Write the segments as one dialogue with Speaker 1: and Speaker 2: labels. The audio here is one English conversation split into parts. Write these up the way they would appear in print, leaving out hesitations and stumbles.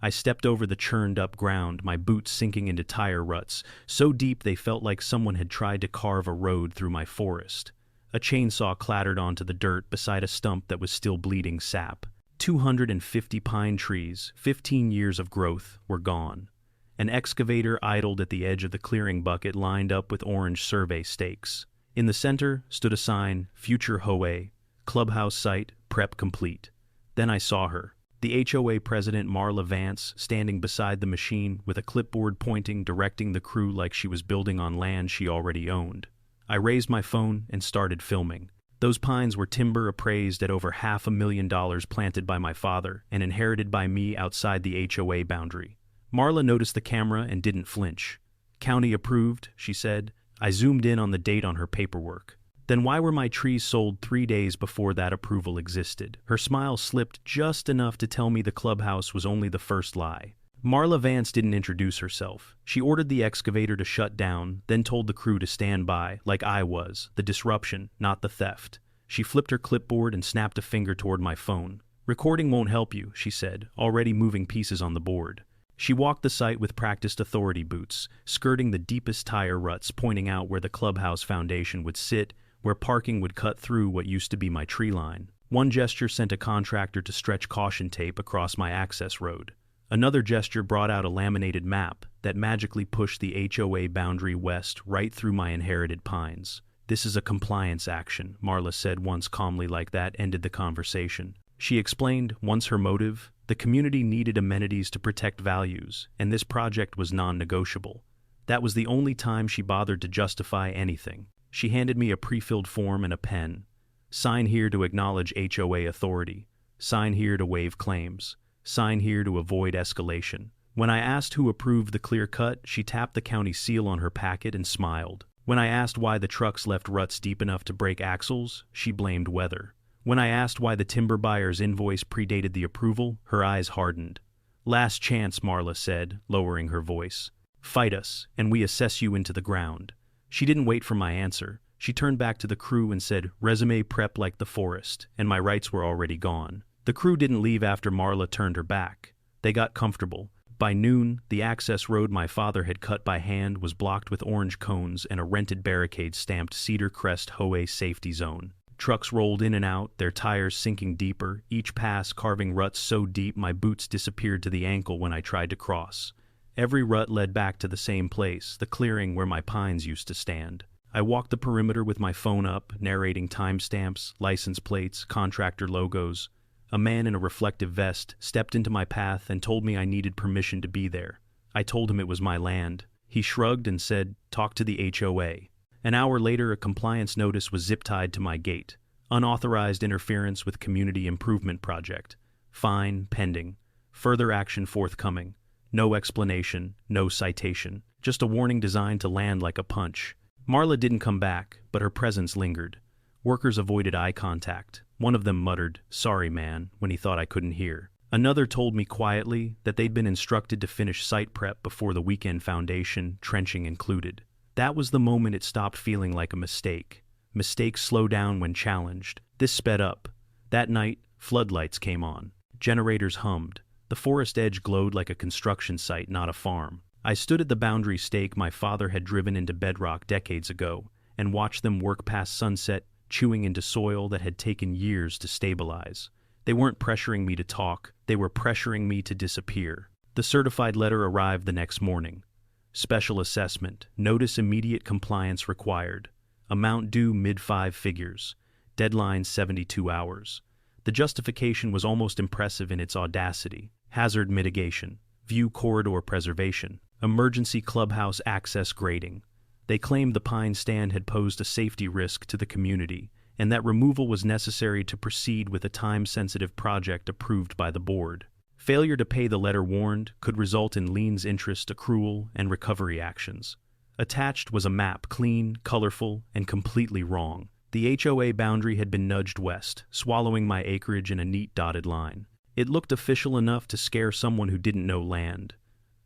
Speaker 1: I stepped over the churned-up ground, my boots sinking into tire ruts, so deep they felt like someone had tried to carve a road through my forest. A chainsaw clattered onto the dirt beside a stump that was still bleeding sap. 250 pine trees, 15 years of growth, were gone. An excavator idled at the edge of the clearing bucket lined up with orange survey stakes. In the center stood a sign, Future HOA, clubhouse site, prep complete. Then I saw her. The HOA president, Marla Vance, standing beside the machine with a clipboard pointing, directing the crew like she was building on land she already owned. I raised my phone and started filming. Those pines were timber appraised at over $500,000 planted by my father and inherited by me outside the HOA boundary. Marla noticed the camera and didn't flinch. "County approved," she said. I zoomed in on the date on her paperwork. Then why were my trees sold 3 days before that approval existed? Her smile slipped just enough to tell me the clubhouse was only the first lie. Marla Vance didn't introduce herself. She ordered the excavator to shut down, then told the crew to stand by, like I was, the disruption, not the theft. She flipped her clipboard and snapped a finger toward my phone. "Recording won't help you," she said, already moving pieces on the board. She walked the site with practiced authority boots, skirting the deepest tire ruts, pointing out where the clubhouse foundation would sit, where parking would cut through what used to be my tree line. One gesture sent a contractor to stretch caution tape across my access road. Another gesture brought out a laminated map that magically pushed the HOA boundary west right through my inherited pines. "This is a compliance action," Marla said once calmly, like that ended the conversation. She explained once her motive: the community needed amenities to protect values, and this project was non-negotiable. That was the only time she bothered to justify anything. She handed me a pre-filled form and a pen. "Sign here to acknowledge HOA authority. Sign here to waive claims. Sign here to avoid escalation." When I asked who approved the clear cut, she tapped the county seal on her packet and smiled. When I asked why the trucks left ruts deep enough to break axles, she blamed weather. When I asked why the timber buyer's invoice predated the approval, her eyes hardened. "Last chance," Marla said, lowering her voice. "Fight us, and we assess you into the ground." She didn't wait for my answer. She turned back to the crew and said, "Resume prep like the forest," and my rights were already gone. The crew didn't leave after Marla turned her back. They got comfortable. By noon, the access road my father had cut by hand was blocked with orange cones and a rented barricade stamped Cedar Crest HOA Safety Zone. Trucks rolled in and out, their tires sinking deeper, each pass carving ruts so deep my boots disappeared to the ankle when I tried to cross. Every rut led back to the same place, the clearing where my pines used to stand. I walked the perimeter with my phone up, narrating timestamps, license plates, contractor logos. A man in a reflective vest stepped into my path and told me I needed permission to be there. I told him it was my land. He shrugged and said, "Talk to the HOA." An hour later, a compliance notice was zip-tied to my gate. Unauthorized interference with community improvement project. Fine pending. Further action forthcoming. No explanation, no citation. Just a warning designed to land like a punch. Marla didn't come back, but her presence lingered. Workers avoided eye contact. One of them muttered, "Sorry, man," when he thought I couldn't hear. Another told me quietly that they'd been instructed to finish site prep before the weekend foundation, trenching included. That was the moment it stopped feeling like a mistake. Mistakes slow down when challenged. This sped up. That night, floodlights came on. Generators hummed. The forest edge glowed like a construction site, not a farm. I stood at the boundary stake my father had driven into bedrock decades ago and watched them work past sunset, chewing into soil that had taken years to stabilize. They weren't pressuring me to talk, they were pressuring me to disappear. The certified letter arrived the next morning. Special assessment. Notice immediate compliance required. Amount due mid-5 figures. Deadline 72 hours. The justification was almost impressive in its audacity. Hazard mitigation. View corridor preservation. Emergency clubhouse access grading. They claimed the pine stand had posed a safety risk to the community, and that removal was necessary to proceed with a time-sensitive project approved by the board. Failure to pay, the letter warned, could result in liens, interest, accrual, and recovery actions. Attached was a map, clean, colorful, and completely wrong. The HOA boundary had been nudged west, swallowing my acreage in a neat dotted line. It looked official enough to scare someone who didn't know land.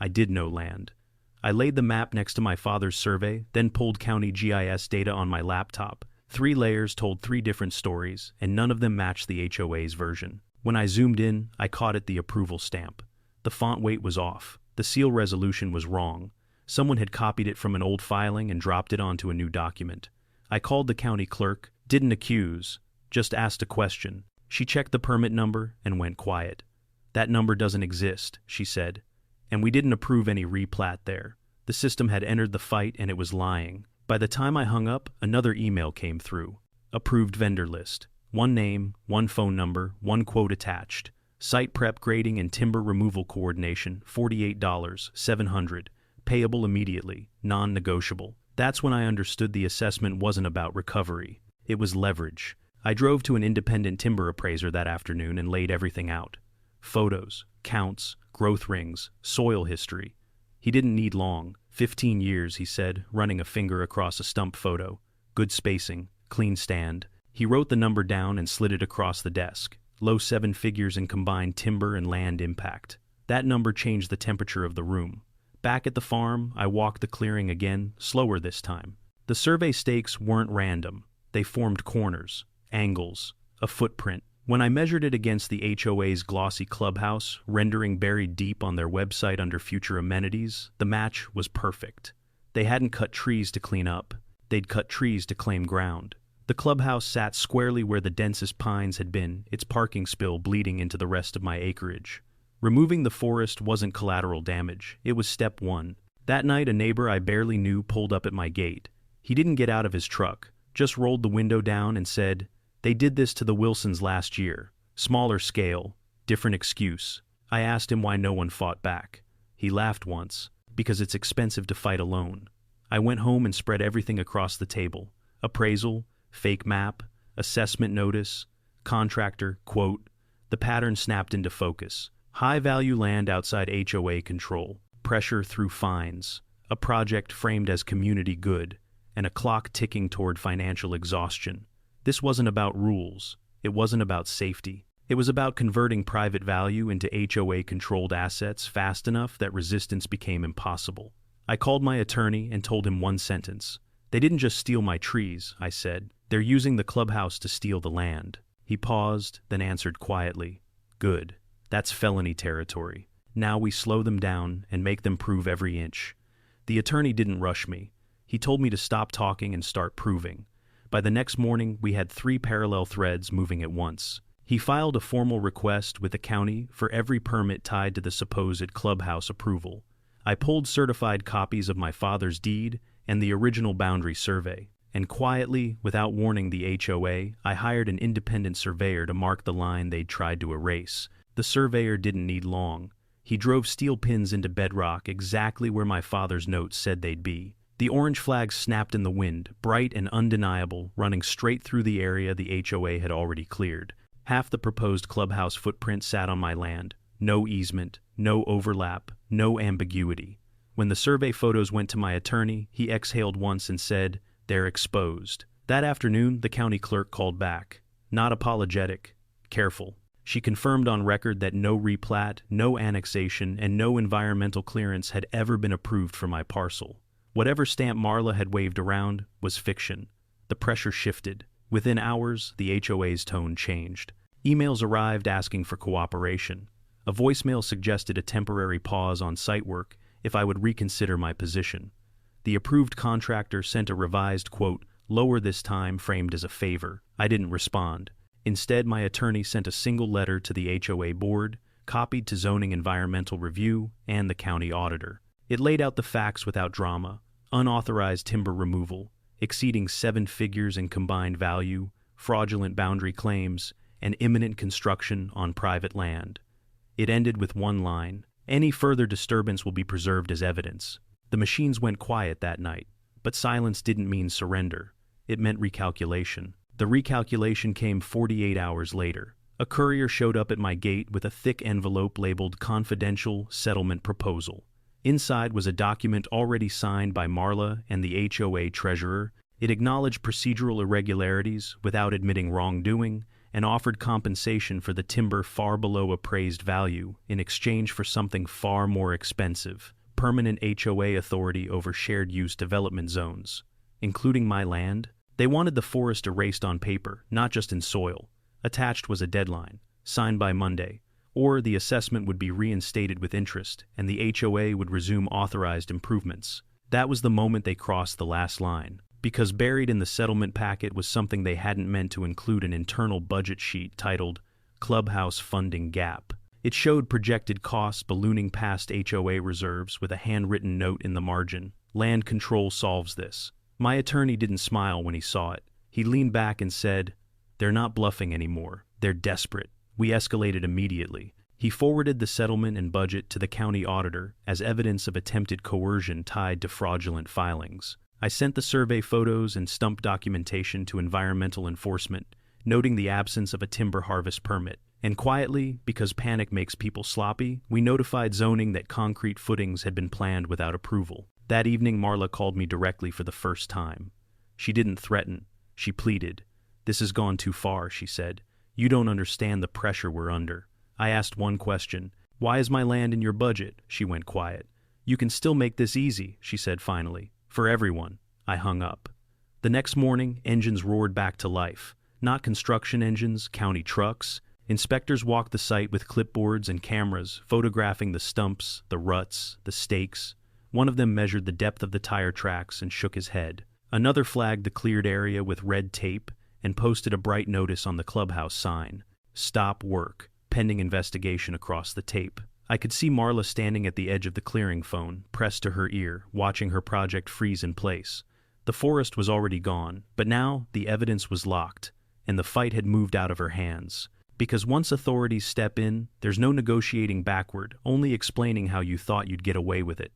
Speaker 1: I did know land. I laid the map next to my father's survey, then pulled county GIS data on my laptop. 3 layers told 3 different stories, and none of them matched the HOA's version. When I zoomed in, I caught the approval stamp. The font weight was off. The seal resolution was wrong. Someone had copied it from an old filing and dropped it onto a new document. I called the county clerk, didn't accuse, just asked a question. She checked the permit number and went quiet. "That number doesn't exist," she said. "And we didn't approve any replat there. The system had entered the fight and it was lying." By the time I hung up, another email came through. Approved vendor list. One name, one phone number, one quote attached. Site prep grading and timber removal coordination, $48, $700. Payable immediately, non-negotiable. That's when I understood the assessment wasn't about recovery. It was leverage. I drove to an independent timber appraiser that afternoon and laid everything out. Photos, counts, growth rings, soil history. He didn't need long. 15 years, he said, running a finger across a stump photo. Good spacing, clean stand. He wrote the number down and slid it across the desk. Low 7 figures in combined timber and land impact. That number changed the temperature of the room. Back at the farm, I walked the clearing again, slower this time. The survey stakes weren't random. They formed corners, angles, a footprint. When I measured it against the HOA's glossy clubhouse, rendering buried deep on their website under future amenities, the match was perfect. They hadn't cut trees to clean up. They'd cut trees to claim ground. The clubhouse sat squarely where the densest pines had been, its parking spill bleeding into the rest of my acreage. Removing the forest wasn't collateral damage. It was step one. That night, a neighbor I barely knew pulled up at my gate. He didn't get out of his truck, just rolled the window down and said, "They did this to the Wilsons last year. Smaller scale, different excuse." I asked him why no one fought back. He laughed once, "Because it's expensive to fight alone." I went home and spread everything across the table. Appraisal, fake map, assessment notice, contractor, quote. The pattern snapped into focus. High-value land outside HOA control, pressure through fines, a project framed as community good, and a clock ticking toward financial exhaustion. This wasn't about rules. It wasn't about safety. It was about converting private value into HOA-controlled assets fast enough that resistance became impossible. I called my attorney and told him one sentence. "They didn't just steal my trees," I said. "They're using the clubhouse to steal the land." He paused, then answered quietly, "Good. That's felony territory. Now we slow them down and make them prove every inch." The attorney didn't rush me. He told me to stop talking and start proving. By the next morning, we had 3 parallel threads moving at once. He filed a formal request with the county for every permit tied to the supposed clubhouse approval. I pulled certified copies of my father's deed and the original boundary survey, and quietly, without warning the HOA, I hired an independent surveyor to mark the line they'd tried to erase. The surveyor didn't need long. He drove steel pins into bedrock exactly where my father's notes said they'd be. The orange flag snapped in the wind, bright and undeniable, running straight through the area the HOA had already cleared. Half the proposed clubhouse footprint sat on my land. No easement, no overlap, no ambiguity. When the survey photos went to my attorney, he exhaled once and said, "They're exposed." That afternoon, the county clerk called back. Not apologetic, careful. She confirmed on record that no replat, no annexation, and no environmental clearance had ever been approved for my parcel. Whatever stamp Marla had waved around was fiction. The pressure shifted. Within hours, the HOA's tone changed. Emails arrived asking for cooperation. A voicemail suggested a temporary pause on site work if I would reconsider my position. The approved contractor sent a revised, quote, "lower this time," framed as a favor. I didn't respond. Instead, my attorney sent a single letter to the HOA board, copied to zoning environmental review and the county auditor. It laid out the facts without drama: unauthorized timber removal, exceeding 7 figures in combined value, fraudulent boundary claims, and imminent construction on private land. It ended with one line: "Any further disturbance will be preserved as evidence." The machines went quiet that night, but silence didn't mean surrender. It meant recalculation. The recalculation came 48 hours later. A courier showed up at my gate with a thick envelope labeled "Confidential Settlement Proposal." Inside was a document already signed by Marla and the HOA treasurer. It acknowledged procedural irregularities without admitting wrongdoing and offered compensation for the timber far below appraised value in exchange for something far more expensive: permanent HOA authority over shared-use development zones, including my land. They wanted the forest erased on paper, not just in soil. Attached was a deadline: signed by Monday, or the assessment would be reinstated with interest and the HOA would resume authorized improvements. That was the moment they crossed the last line, because buried in the settlement packet was something they hadn't meant to include: an internal budget sheet titled Clubhouse Funding Gap. It showed projected costs ballooning past HOA reserves with a handwritten note in the margin: "Land control solves this." My attorney didn't smile when he saw it. He leaned back and said, "They're not bluffing anymore. They're desperate." We escalated immediately. He forwarded the settlement and budget to the county auditor as evidence of attempted coercion tied to fraudulent filings. I sent the survey photos and stump documentation to environmental enforcement, noting the absence of a timber harvest permit. And quietly, because panic makes people sloppy, we notified zoning that concrete footings had been planned without approval. That evening, Marla called me directly for the first time. She didn't threaten. She pleaded. "This has gone too far," she said. "You don't understand the pressure we're under." I asked one question. "Why is my land in your budget?" She went quiet. "You can still make this easy," she said finally. "For everyone." I hung up. The next morning, engines roared back to life. Not construction engines, county trucks. Inspectors walked the site with clipboards and cameras, photographing the stumps, the ruts, the stakes. One of them measured the depth of the tire tracks and shook his head. Another flagged the cleared area with red tape and posted a bright notice on the clubhouse sign: "Stop work, pending investigation," across the tape. I could see Marla standing at the edge of the clearing phone, pressed to her ear, watching her project freeze in place. The forest was already gone, but now the evidence was locked, and the fight had moved out of her hands. Because once authorities step in, there's no negotiating backward, only explaining how you thought you'd get away with it.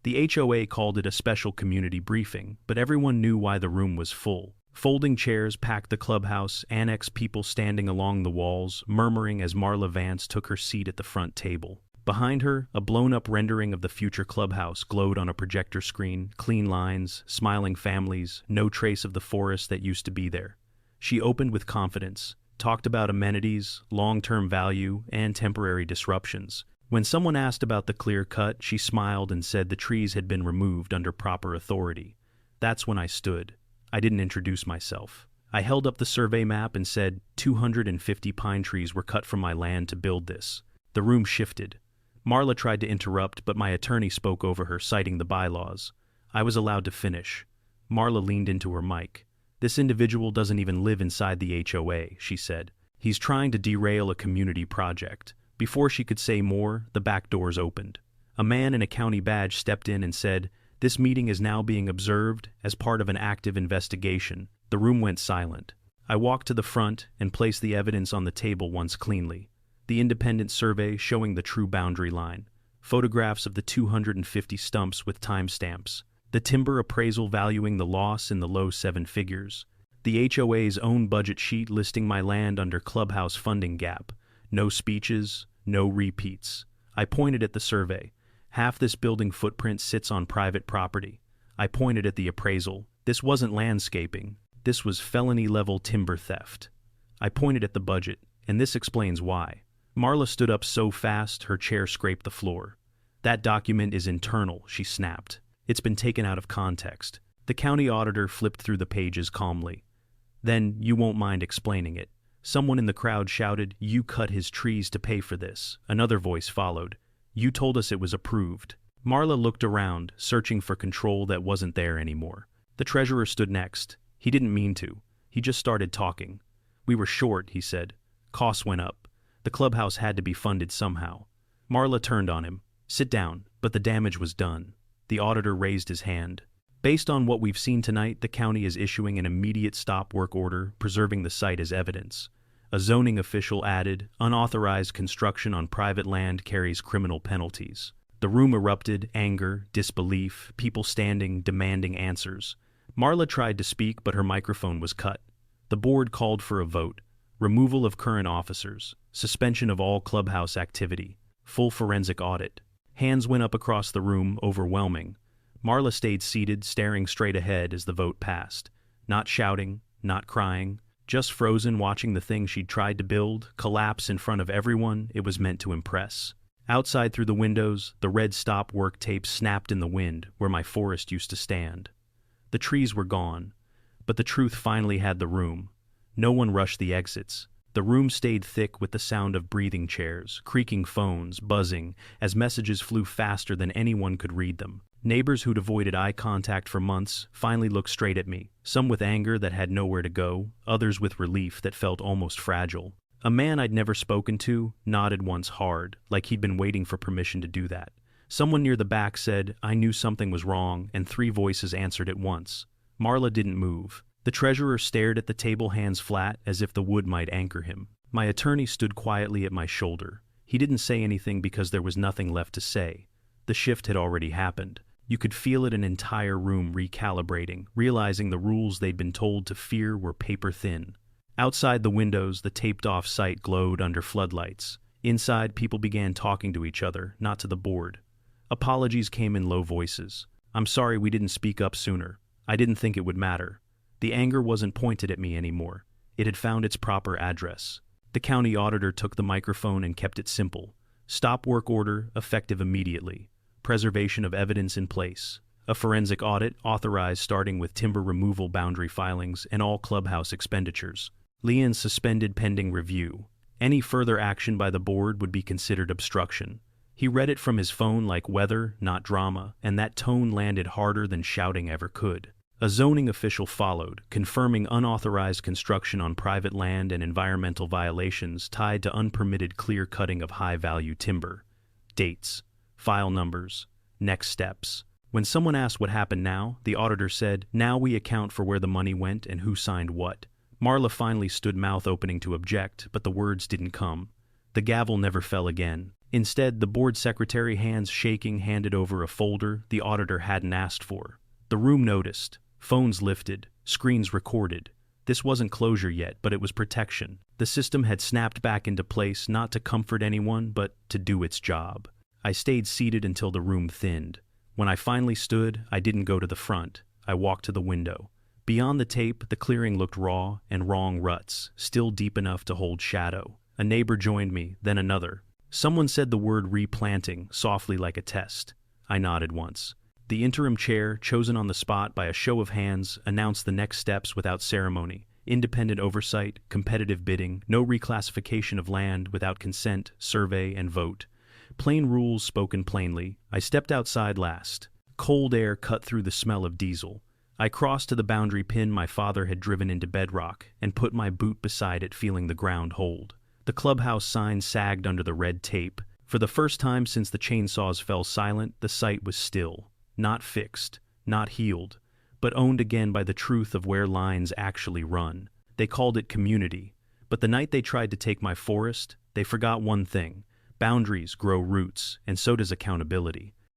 Speaker 1: The HOA called it a special community briefing, but everyone knew why the room was full. Folding chairs packed the clubhouse, annex people standing along the walls, murmuring as Marla Vance took her seat at the front table. Behind her, a blown-up rendering of the future clubhouse glowed on a projector screen: clean lines, smiling families, no trace of the forest that used to be there. She opened with confidence, talked about amenities, long-term value, and temporary disruptions. When someone asked about the clear cut, she smiled and said the trees had been removed under proper authority. That's when I stood. I didn't introduce myself. I held up the survey map and said 250 pine trees were cut from my land to build this. The room shifted. Marla tried to interrupt, but my attorney spoke over her, citing the bylaws. I was allowed to finish. Marla leaned into her mic. "This individual doesn't even live inside the HOA," she said. "He's trying to derail a community project." Before she could say more, the back doors opened. A man in a county badge stepped in and said, "This meeting is now being observed as part of an active investigation." The room went silent. I walked to the front and placed the evidence on the table once cleanly. The independent survey showing the true boundary line. Photographs of the 250 stumps with timestamps. The timber appraisal valuing the loss in the low seven figures. The HOA's own budget sheet listing my land under clubhouse funding gap. No speeches, no repeats. I pointed at the survey. "Half this building footprint sits on private property." I pointed at the appraisal. This wasn't landscaping. This was felony-level timber theft. I pointed at the budget, and this explains why. Marla stood up so fast her chair scraped the floor. "That document is internal," she snapped. "It's been taken out of context." The county auditor flipped through the pages calmly. "Then you won't mind explaining it." Someone in the crowd shouted, "You cut his trees to pay for this." Another voice followed. "You told us it was approved." Marla looked around, searching for control that wasn't there anymore. The treasurer stood next. He didn't mean to. He just started talking. "We were short," he said. "Costs went up. The clubhouse had to be funded somehow." Marla turned on him. "Sit down." But the damage was done. The auditor raised his hand. "Based on what we've seen tonight, the county is issuing an immediate stop work order, preserving the site as evidence." A zoning official added, "Unauthorized construction on private land carries criminal penalties." The room erupted, anger, disbelief, people standing, demanding answers. Marla tried to speak, but her microphone was cut. The board called for a vote. Removal of current officers. Suspension of all clubhouse activity. Full forensic audit. Hands went up across the room, overwhelming. Marla stayed seated, staring straight ahead as the vote passed. Not shouting, not crying. Just frozen, watching the thing she'd tried to build collapse in front of everyone it was meant to impress. Outside through the windows, the red stop work tape snapped in the wind where my forest used to stand. The trees were gone, but the truth finally had the room. No one rushed the exits. The room stayed thick with the sound of breathing chairs, creaking phones, buzzing, as messages flew faster than anyone could read them. Neighbors who'd avoided eye contact for months finally looked straight at me, some with anger that had nowhere to go, others with relief that felt almost fragile. A man I'd never spoken to nodded once hard, like he'd been waiting for permission to do that. Someone near the back said, "I knew something was wrong," and 3 voices answered at once. Marla didn't move. The treasurer stared at the table, hands flat, as if the wood might anchor him. My attorney stood quietly at my shoulder. He didn't say anything because there was nothing left to say. The shift had already happened. You could feel it, an entire room recalibrating, realizing the rules they'd been told to fear were paper thin. Outside the windows, the taped-off site glowed under floodlights. Inside, people began talking to each other, not to the board. Apologies came in low voices. "I'm sorry we didn't speak up sooner. I didn't think it would matter." The anger wasn't pointed at me anymore. It had found its proper address. The county auditor took the microphone and kept it simple. Stop work order, effective immediately. Preservation of evidence in place. A forensic audit authorized starting with timber removal boundary filings and all clubhouse expenditures. Leon suspended pending review. Any further action by the board would be considered obstruction. He read it from his phone like weather, not drama, and that tone landed harder than shouting ever could. A zoning official followed, confirming unauthorized construction on private land and environmental violations tied to unpermitted clear-cutting of high-value timber. Dates, file numbers, next steps. When someone asked what happened now, the auditor said, "Now we account for where the money went and who signed what." Marla finally stood, mouth opening to object, but the words didn't come. The gavel never fell again. Instead, the board secretary, hands shaking, handed over a folder the auditor hadn't asked for. The room noticed. Phones lifted, screens recorded. This wasn't closure yet, but it was protection. The system had snapped back into place, not to comfort anyone, but to do its job. I stayed seated until the room thinned. When I finally stood, I didn't go to the front. I walked to the window. Beyond the tape, the clearing looked raw and wrong ruts, still deep enough to hold shadow. A neighbor joined me, then another. Someone said the word replanting, softly like a test. I nodded once. The interim chair, chosen on the spot by a show of hands, announced the next steps without ceremony. Independent oversight, competitive bidding, no reclassification of land without consent, survey, and vote. Plain rules spoken plainly. I stepped outside last. Cold air cut through the smell of diesel. I crossed to the boundary pin my father had driven into bedrock and put my boot beside it, feeling the ground hold. The clubhouse sign sagged under the red tape. For the first time since the chainsaws fell silent, the site was still. Not fixed, not healed, but owned again by the truth of where lines actually run. They called it community, but the night they tried to take my forest, they forgot one thing. Boundaries grow roots, and so does accountability.